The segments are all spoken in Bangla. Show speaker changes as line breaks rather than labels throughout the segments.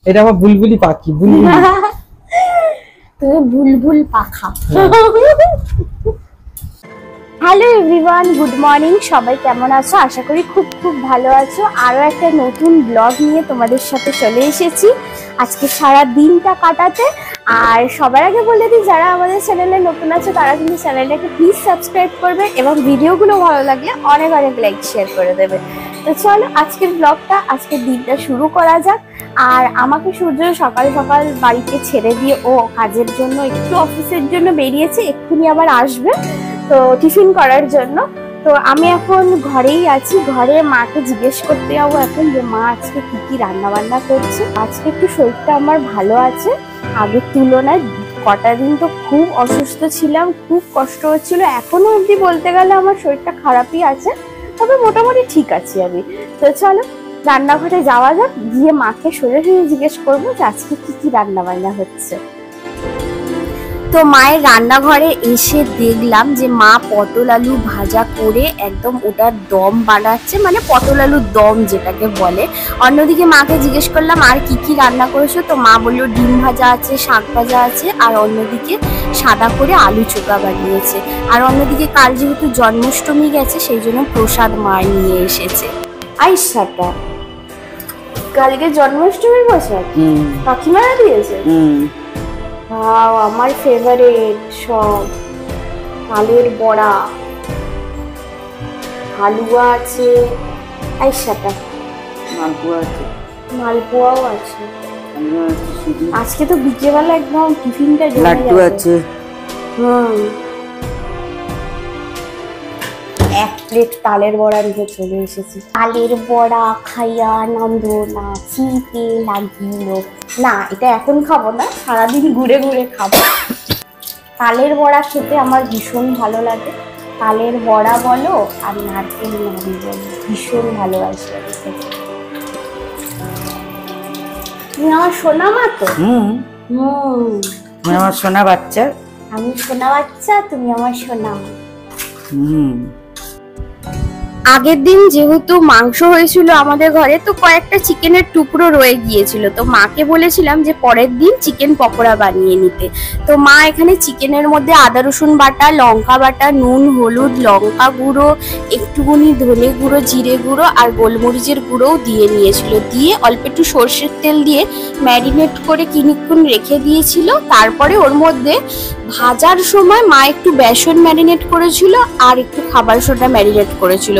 এটা আমার বুলবুলি পাখি, বুলবুলি।
তুমি বুলবুল পাখা। Hello everyone, good morning. সবাই কেমন আছো? আশা করি খুব খুব ভালো আছো। আরো একটা নতুন ব্লগ নিয়ে তোমাদের সাথে চলে এসেছি আজকে সারা দিনটা কাটাতে। আর সবার আগে বলে দিই, যারা আমাদের চ্যানেলে নতুন আছে তারা কিন্তু চ্যানেলটাকে প্লিজ সাবস্ক্রাইব করবে এবং ভিডিওগুলো ভালো লাগলে অনেক অনেক লাইক শেয়ার করে দেবে। তো চলো আজকের ব্লগটা, আজকের দিনটা শুরু করা যাক। আর আমাকে সূর্য সকাল সকাল বাড়িতে ছেড়ে দিয়ে ও কাজের জন্য একটু অফিসের জন্য বেরিয়েছে, এক্ষুনি আবার আসবে তো টিফিন করার জন্য। তো আমি এখন ঘরেই আছি, ঘরে মাকে জিজ্ঞেস করতে যাবো এখন যে মা আজকে কি কি রান্না বান্না করছে। আজকে একটু শরীরটা আমার ভালো আছে আগের তুলনায়। কটা দিন তো খুব অসুস্থ ছিলাম, খুব কষ্ট হচ্ছিল। এখনো অবধি বলতে গেলে আমার শরীরটা খারাপই আছে, তবে মোটামুটি ঠিক আছি আমি। তো চলো রান্নাঘরে যাওয়া যাক, গিয়ে মাকে সোজাসুজি জিজ্ঞেস করবো যে আজকে কি কি রান্না বান্না হচ্ছে। তো মায়ের রান্নাঘরে এসে দেখলাম যে মা পটল আলু ভাজা করে একদম ওটার দম বানাচ্ছে, মানে পটল আলুর দম যেটাকে বলে। অন্যদিকে মাকে জিজ্ঞেস করলাম আর কি কি রান্না করেছো, তো মা বললো ডিম ভাজা আছে, শাক ভাজা আছে, আর অন্যদিকে সাদা করে আলু চোখা বানিয়েছে। আর অন্যদিকে কাল যেহেতু জন্মাষ্টমী গেছে সেই জন্য প্রসাদ মা নিয়ে এসেছে। আইসাটা কালকে জন্মাষ্টমীর বছর কাকিমারা দিয়েছে। আমার ফেভারিট সব আলুর বড়া, হালুয়া আছে, আইসাটা মালপোয়াও আছে। আজকে তো বিকেলবেলা একদম টিফিনটা লাড্ডু আছে। এক প্লেট তালের বড়া নিয়ে চলে এসেছি। তালের বড়া খাইয়া আনন্দ না চিতে লাগিল না, এটা এখন খাবো না, সারাদিন ঘুরে ঘুরে খাবো। তালের বড়া খেতে আমার ভীষণ ভালো লাগে। তালের বড়া বলো আর নারকেল নাড়ু বলো, ভীষণ ভালোবাসি আমি খেতে। তুমি আমার সোনা মা তো।
তুমি আমার সোনা বাচ্চা।
আমি সোনা বাচ্চা, তুমি আমার সোনা মা। আগের দিন যেহেতু মাংস হয়েছিল আমাদের ঘরে, তো কয়েকটা চিকেনের টুকরো রয়ে গিয়েছিল। তো মাকে বলেছিলাম যে পরের দিন চিকেন পকোড়া বানিয়ে নিতে। তো মা এখানে চিকেনের মধ্যে আদা রসুন বাটা, লঙ্কা বাটা, নুন, হলুদ, লঙ্কা গুঁড়ো, একটুখানি ধনে গুঁড়ো, জিরে গুঁড়ো আর গোলমরিচের গুঁড়োও দিয়ে নিয়েছিল। দিয়ে অল্প একটু সর্ষের তেল দিয়ে ম্যারিনেট করে কিনিক্ষণ রেখে দিয়েছিল। তারপরে ওর মধ্যে ভাজার সময় মা একটু বেসন ম্যারিনেট করেছিল আর একটু খাবার সোডা ম্যারিনেট করেছিল,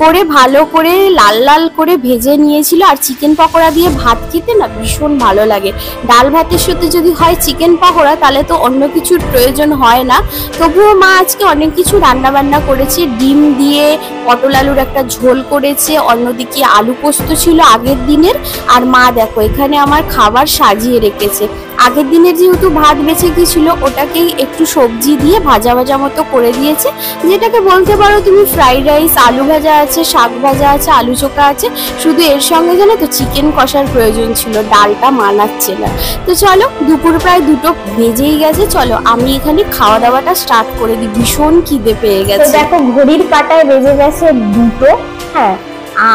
করে ভালো করে লাল লাল করে ভেজে নিয়েছিল। আর চিকেন পকোড়া দিয়ে ভাত খেতে না ভীষণ ভালো লাগে। ডাল ভাতের সাথে যদি হয় চিকেন পকোড়া তাহলে তো অন্য কিছুর প্রয়োজন হয় না। তবুও মা আজকে অনেক কিছু রান্না বান্না করেছে। ডিম দিয়ে পটল আলুর একটা ঝোল করেছে, অন্যদিকে আলু পোস্ত ছিল আগের দিনের। আর মা দেখো এখানে আমার খাবার সাজিয়ে রেখেছে। আগের দিনের যেহেতু ভাত বেঁচে গিয়েছিল ওটাকেই একটু সবজি দিয়ে ভাজা ভাজা মতো করে দিয়েছে, যেটাকে বলতে পারো তুমি ফ্রাইড রাইস। আলু ভাজা আছে, শাক ভাজা আছে, আলু চোখা আছে। শুধু এর সঙ্গে জানো তো চিকেন কষার প্রয়োজন ছিল, ডালটা মানাচ্ছে না। তো চলো দুপুর প্রায় 2টো বেজেই গেছে, চলো আমি এখানে খাওয়া দাওয়াটা স্টার্ট করে দিই, ভীষণ খিদে পেয়ে গেছে। দেখো ঘড়ির কাঁটায় বেজে গেছে 2টো, হ্যাঁ,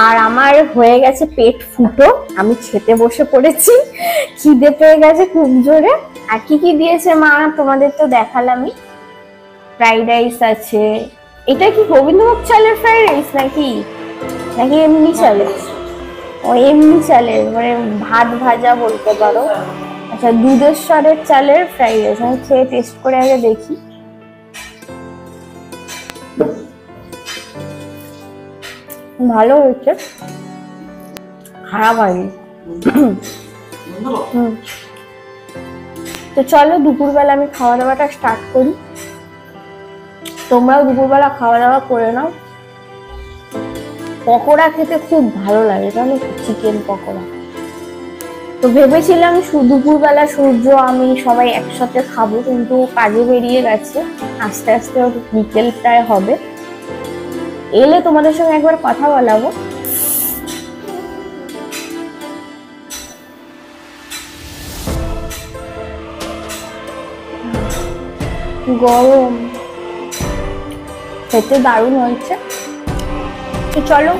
আর আমার হয়ে গেছে পেট ফুটো, আমি খেতে বসে পড়েছি, খিদে পেয়ে গেছে খুব জোরে। আর কি কি দিয়েছে মা তোমাদের তো দেখালামই। ফ্রাইড রাইস আছে, এটা কি গোবিন্দভোগ চালের ফ্রাইড রাইস নাকি নাকি এমনি চালের? ও এমনি চালের, মানে ভাত ভাজা বলতে পারো। আচ্ছা, দুধেশ্বরের চালের ফ্রাইড রাইস, আমি খেয়ে টেস্ট করে আগে দেখি। ভালো হয়েছে, খারাপ হয়নি। তো চলো দুপুরবেলা আমি খাওয়া দাওয়াটা স্টার্ট করি, তোমরাও দুপুরবেলা খাওয়া দাওয়া করে নাও। পকোড়া খেতে খুব ভালো লাগে, জানো, চিকেন পকোড়া। তো ভেবেছিলাম দুপুরবেলা সূর্য আমি সবাই একসাথে খাবো, কিন্তু কাজে বেরিয়ে গেছে, আস্তে আস্তে বিকেল প্রায় হবে। এলে তোমাদের সঙ্গে একবার কথা বলাবো। গরম, খেতে দারুণ হয়েছে। তো চলো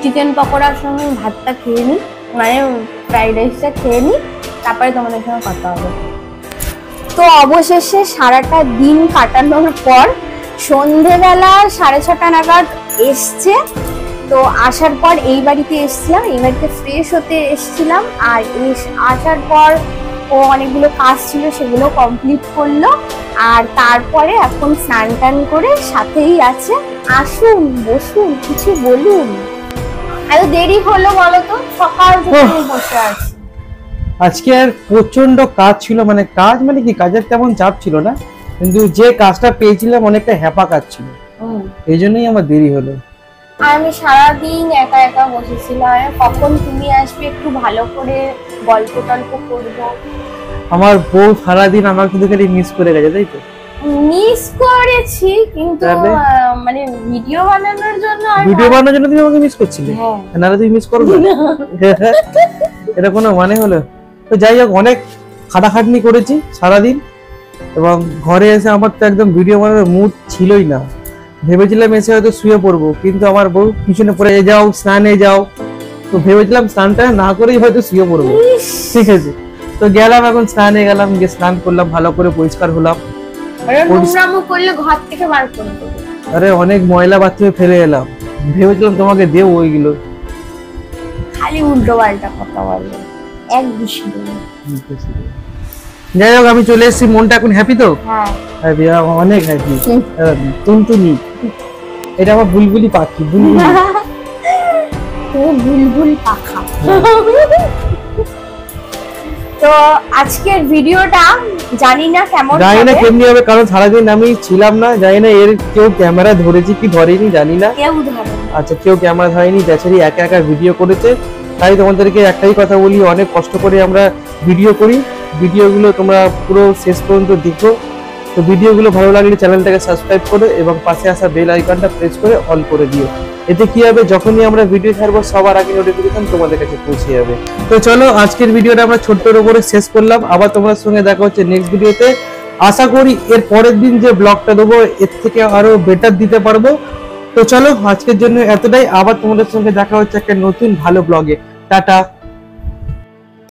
চিকেন পকোড়ার সঙ্গে ভাতটা খেয়ে নিই, মানে ফ্রাইড রাইসটা খেয়ে নিই, তারপরে তোমাদের সঙ্গে কথা হবে। তো অবশেষে সারাটা দিন কাটানোর পর সন্ধেবেলা 6:30 নাগাদ এসছে। তো আসার পর এই বাড়িতে এসছিলাম, এই বাড়িতে ফ্রেশ হতে এসছিলাম। আর আসার পর ও অনেকগুলো কাজ ছিল, সেগুলো কমপ্লিট করলো। আর তারপরে এখন স্নান টান করে সাথেই আছে। আসুন, বসুন, কিছু বলুন। এত দেরি হলো বলো তো? সকাল থেকে আমি বসে আছি।
আজকে আর প্রচন্ড কাজ ছিল, মানে কাজ মানে কি, কাজের তেমন চাপ ছিল না, কিন্তু যে কাজটা পেয়েছিলাম অনেকটা হ্যাপা কাজ ছিল, এই জন্যই আমার দেরি হলো।
আমি সারাদিন একা একা বসেছিলাম, কখন তুমি আসবে একটু ভালো করে গল্প টল্প করবো।
আমার বউ সারাদিন আমার কিন্তু খালি মিস করে গেছে, তাই তো?
মিস করেছি, কিন্তু মানে ভিডিও বানানোর জন্য।
ভিডিও বানানোর জন্য তুমি আমাকে মিস করছিলে?
হ্যাঁ।
নাহলে তুমি মিস করবে না? এটা কোনো মানে হলো? তো যাই হোক, অনেক খাটাখাটনি করেছি সারাদিন, এবং ঘরে এসে আমার তো একদম ভিডিও বানানোর মুড ছিলই না। ভেবেছিলাম এসে হয়তো শুয়ে পড়বো, কিন্তু আমার বউ পিছনে পড়ে যাও, স্নানে যাও। তো ভেবেছিলাম স্নানটা না করেই হয়তো শুয়ে পড়বো, ঠিক আছে। তো গেলাম, এখন স্নানে গেলাম, গিয়ে স্নান করলাম, ভালো করে পরিষ্কার হলাম।
করলে ঘর থেকে বার করে দেবো।
আরে অনেক ময়লা বাথরুমে ফেলে এলাম, ভেবেছিলাম তোমাকে দেবো ওইগুলো।
খালি উল্টো পাল্টা কথা বলে, এক বিষয়।
যাই হোক, আমি চলে এসেছি, মনটা এখন হ্যাপি তো?
হ্যাঁ,
হ্যাপি, অনেক হ্যাপি। টুনটুনি, এটা আমার বুলবুলি পাখি, বুলবুলি।
ও বুলবুল পাখা। তো আজকের ভিডিওটা জানি না কেমন হবে,
জানি না কেমনি হবে, কারণ সারাদিন আমি ছিলাম না। জানি না এর কেউ ক্যামেরা ধরেছি কি ধরেনি, জানি না।
কেউ ধরে।
আচ্ছা, কেউ ক্যামেরা ধরেনি, বেচারি একা একা ভিডিও করেছে। তাই তোমাদেরকে একটাই কথা বলি, অনেক কষ্ট করে আমরা ভিডিও করি, ভিডিওগুলো তোমরা পুরো শেষ পর্যন্ত দেখো। তো ভিডিওগুলো ভালো লাগলে চ্যানেলটাকে সাবস্ক্রাইব করো এবং পাশে আসা বেল আইকনটা প্রেস করে অল করে দিও। এতে কি হবে, যখনই আমরা ভিডিও ছাড়বো সবার আগে নোটিফিকেশন তোমাদের কাছে পৌঁছে যাবে। তো চলো, আজকের ভিডিওটা আমরা ছোট্টর উপরে শেষ করলাম। আবার তোমার সঙ্গে দেখা হচ্ছে নেক্সট ভিডিওতে। আশা করি এর পরের দিন যে ব্লগটা দেবো এর থেকে আরো বেটার দিতে পারবো। তো চলো, আজকের জন্য এতটাই। আবার তোমাদের সঙ্গে দেখা হচ্ছে একটা নতুন ভালো ব্লগে। টাটা।